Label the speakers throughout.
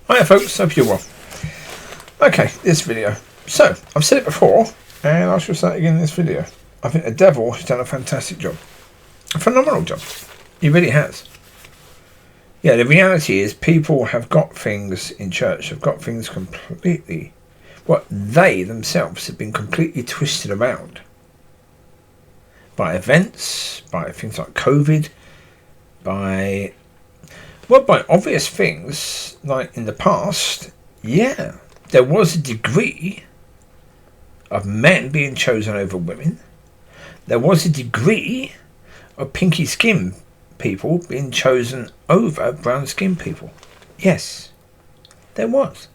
Speaker 1: Hiya folks, hope you're well. Okay, this video. So, I've said it before, and I shall say it again in this video. I think the devil has done a fantastic job. A phenomenal job. He really has. Yeah, the reality is people have got things in church, have got things completely, they themselves have been completely twisted around. By events, by things like COVID, by obvious things, like in the past, yeah, there was a degree of men being chosen over women. There was a degree of pinky skin people being chosen over brown skin people. Yes, there was.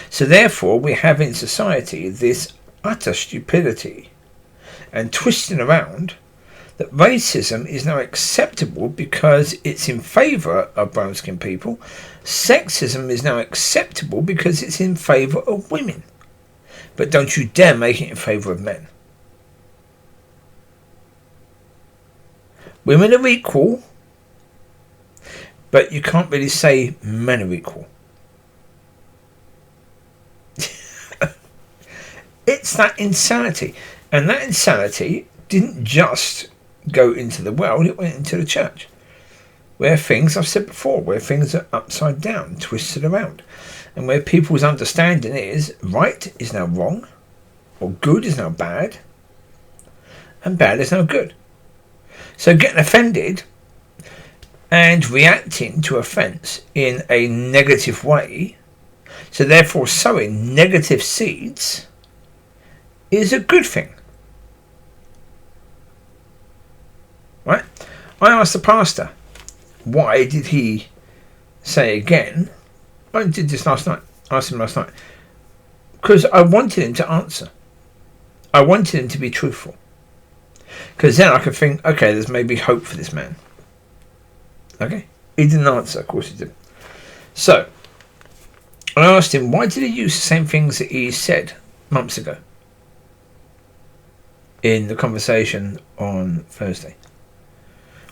Speaker 1: So therefore we have in society this utter stupidity and twisting around that racism is now acceptable because it's in favour of brown skinned people. Sexism is now acceptable because it's in favour of women. But don't you dare make it in favour of men. Women are equal, but you can't really say men are equal. It's that insanity. And that insanity didn't just go into the world, it went into the church. Where things, I've said before, where things are upside down, twisted around. And where people's understanding is right is now wrong, or good is now bad, and bad is now good. So getting offended and reacting to offence in a negative way, so therefore sowing negative seeds, is a good thing. Right? I asked the pastor, why did he say again? I did this last night. I asked him last night. Because I wanted him to answer. I wanted him to be truthful. Because then I could think, okay, there's maybe hope for this man. Okay? He didn't answer, of course he didn't. So, I asked him, why did he use the same things that he said months ago? In the conversation on Thursday.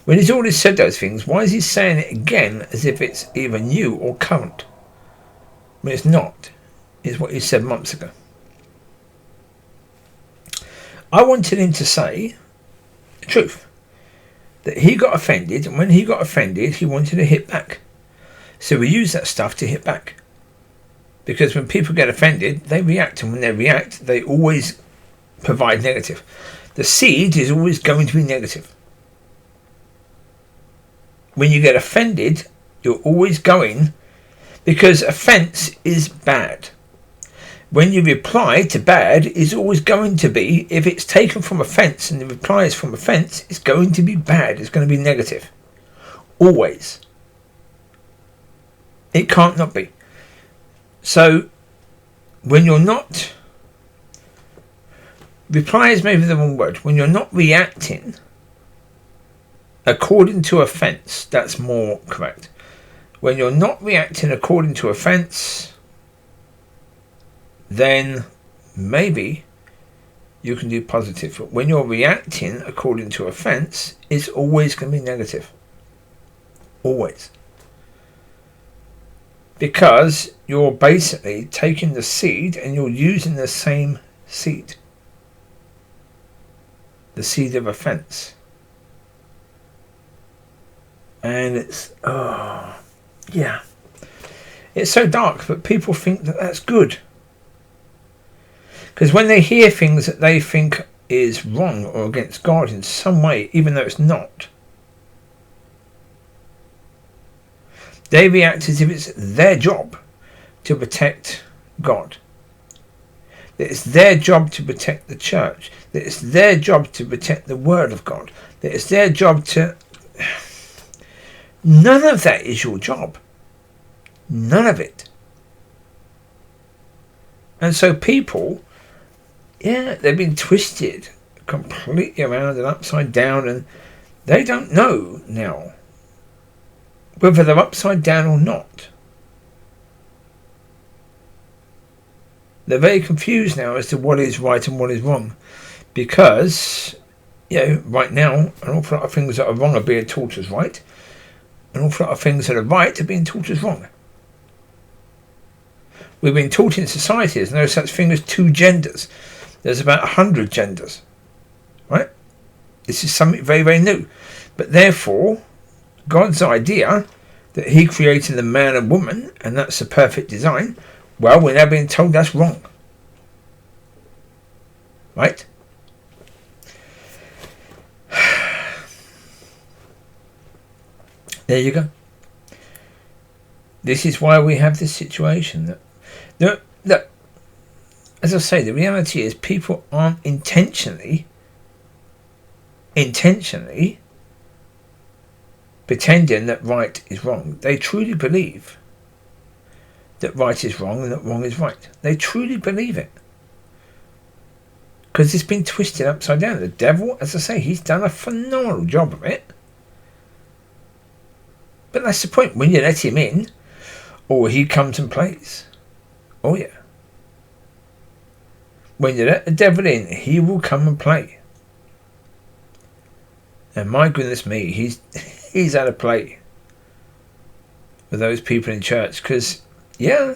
Speaker 1: When he's already said those things, why is he saying it again as if it's either new or current? When it's not. It's what he said months ago. I wanted him to say the truth. That he got offended, and when he got offended, he wanted to hit back. So we use that stuff to hit back. Because when people get offended, they react, and when they react, they always provide negative. The seed is always going to be negative. When you get offended, you're always going, because offence is bad. When you reply to bad, is always going to be, if it's taken from offence and the reply is from offence, it's going to be bad. It's going to be negative. Always. It can't not be. So, when you're not, reply is maybe the wrong word. When you're not reacting according to offence, that's more correct. When you're not reacting according to offence, then maybe you can do positive. But when you're reacting according to offence, it's always going to be negative. Always. Because you're basically taking the seed and you're using the same seed. The seed of offence. And it's, yeah. It's so dark, but people think that that's good. Because when they hear things that they think is wrong or against God in some way, even though it's not, they react as if it's their job to protect God. That it's their job to protect the church. That it's their job to protect the word of God. That it's their job to... None of that is your job. None of it. And so people, yeah, they've been twisted completely around and upside down, and they don't know now whether they're upside down or not. They're very confused now as to what is right and what is wrong, because, you know, right now an awful lot of things that are wrong are being taught as right, an awful lot of things that are right are being taught as wrong. We've been taught in society there's no such thing as two genders. There's about 100 genders. Right? This is something very, very new. But therefore, God's idea that he created the man and woman, and that's the perfect design, well, we're now being told that's wrong. Right? There you go. This is why we have this situation. That, as I say, the reality is people aren't intentionally pretending that right is wrong. They truly believe that right is wrong and that wrong is right. They truly believe it. Because it's been twisted upside down. The devil, as I say, he's done a phenomenal job of it. But that's the point. When you let him in, or he comes and plays. Oh yeah. When you let the devil in, he will come and play. And my goodness me, he's had a play with those people in church. Because, yeah,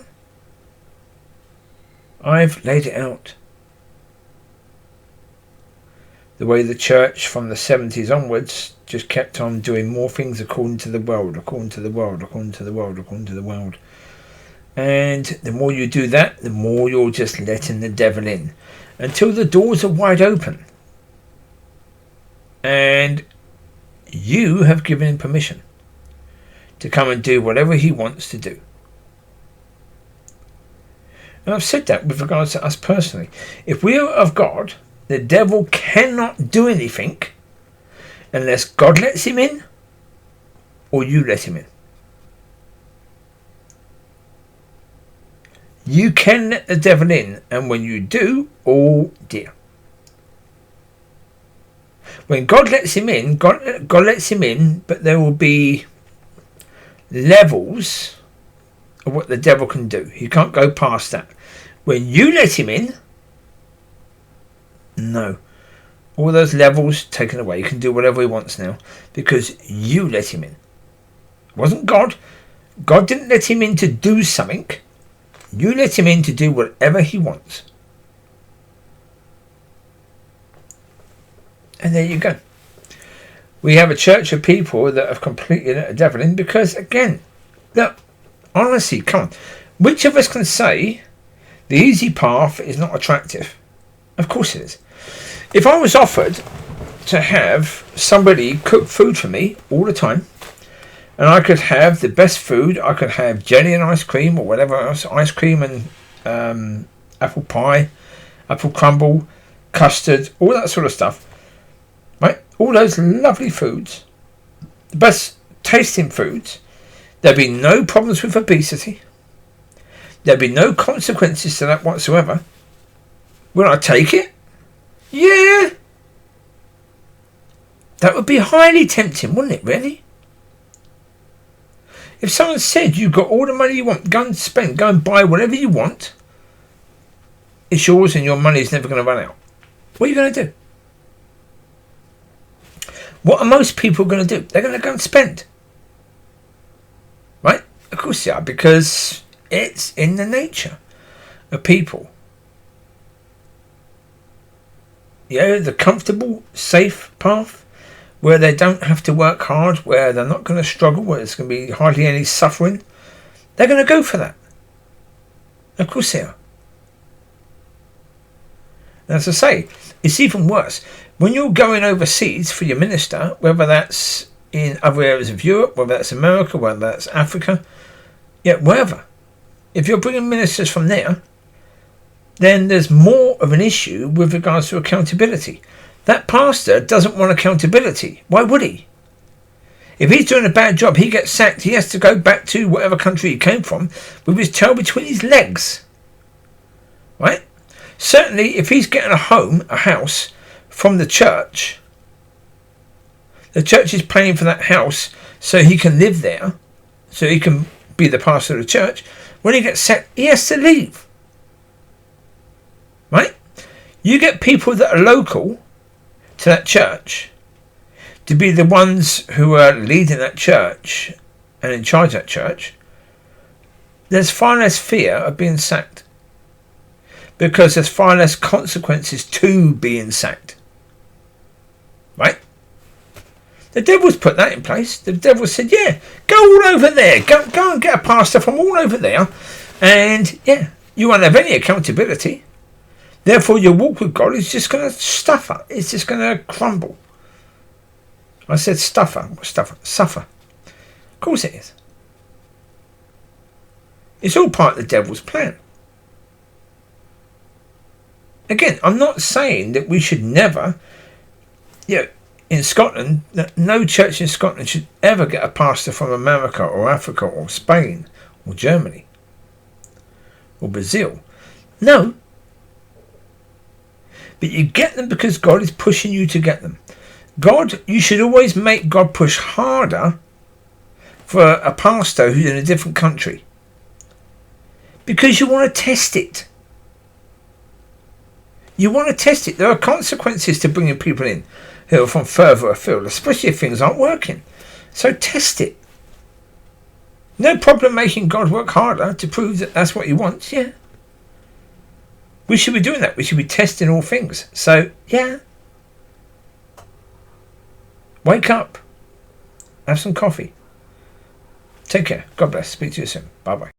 Speaker 1: I've laid it out. The way the church from the 70s onwards just kept on doing more things according to the world, according to the world, according to the world, according to the world. And the more you do that, the more you're just letting the devil in. Until the doors are wide open. And you have given him permission to come and do whatever he wants to do. And I've said that with regards to us personally. If we are of God, the devil cannot do anything unless God lets him in or you let him in. You can let the devil in, and when you do, oh dear. When God lets him in, God lets him in, but there will be levels of what the devil can do. He can't go past that. When you let him in, no. All those levels taken away. He can do whatever he wants now because you let him in. It wasn't God. God didn't let him in to do something. You let him in to do whatever he wants. And there you go. We have a church of people that have completely let the devil in because, again, look, honestly, come on. Which of us can say the easy path is not attractive? Of course it is. If I was offered to have somebody cook food for me all the time, and I could have the best food, I could have jelly and ice cream or whatever else, ice cream and apple pie, apple crumble, custard, all that sort of stuff, right? All those lovely foods, the best tasting foods, there'd be no problems with obesity. There'd be no consequences to that whatsoever. Will I take it? Yeah. That would be highly tempting, wouldn't it, really? If someone said you've got all the money you want, go and spend, go and buy whatever you want, it's yours and your money's never going to run out. What are you going to do? What are most people going to do? They're going to go and spend. Right? Of course they are, because it's in the nature of people. Yeah, the comfortable, safe path where they don't have to work hard, where they're not going to struggle, where there's going to be hardly any suffering, they're going to go for that. Of course they are. And as I say, it's even worse. When you're going overseas for your minister, whether that's in other areas of Europe, whether that's America, whether that's Africa, yeah, wherever. If you're bringing ministers from there, then there's more of an issue with regards to accountability. That pastor doesn't want accountability. Why would he? If he's doing a bad job, he gets sacked. He has to go back to whatever country he came from with his tail between his legs. Right? Certainly, if he's getting a house from the church is paying for that house so he can live there, so he can be the pastor of the church. When he gets sacked, he has to leave. Right? You get people that are local to that church to be the ones who are leading that church and in charge of that church. there's far less fear of being sacked. Because there's far less consequences to being sacked. Right? The devil's put that in place. The devil said, yeah, go all over there. Go and get a pastor from all over there. And, yeah, you won't have any accountability. Therefore, your walk with God is just going to suffer. It's just going to crumble. I said suffer. Suffer. Of course it is. It's all part of the devil's plan. Again, I'm not saying that we should never, in Scotland, no church in Scotland should ever get a pastor from America or Africa or Spain or Germany or Brazil. No. But you get them because God is pushing you to get them. You should always make God push harder for a pastor who's in a different country. Because you want to test it. You want to test it. There are consequences to bringing people in who are from further afield, especially if things aren't working. So test it. No problem making God work harder to prove that that's what he wants, yeah. We should be doing that. We should be testing all things. So, yeah. Wake up. Have some coffee. Take care. God bless. Speak to you soon. Bye-bye.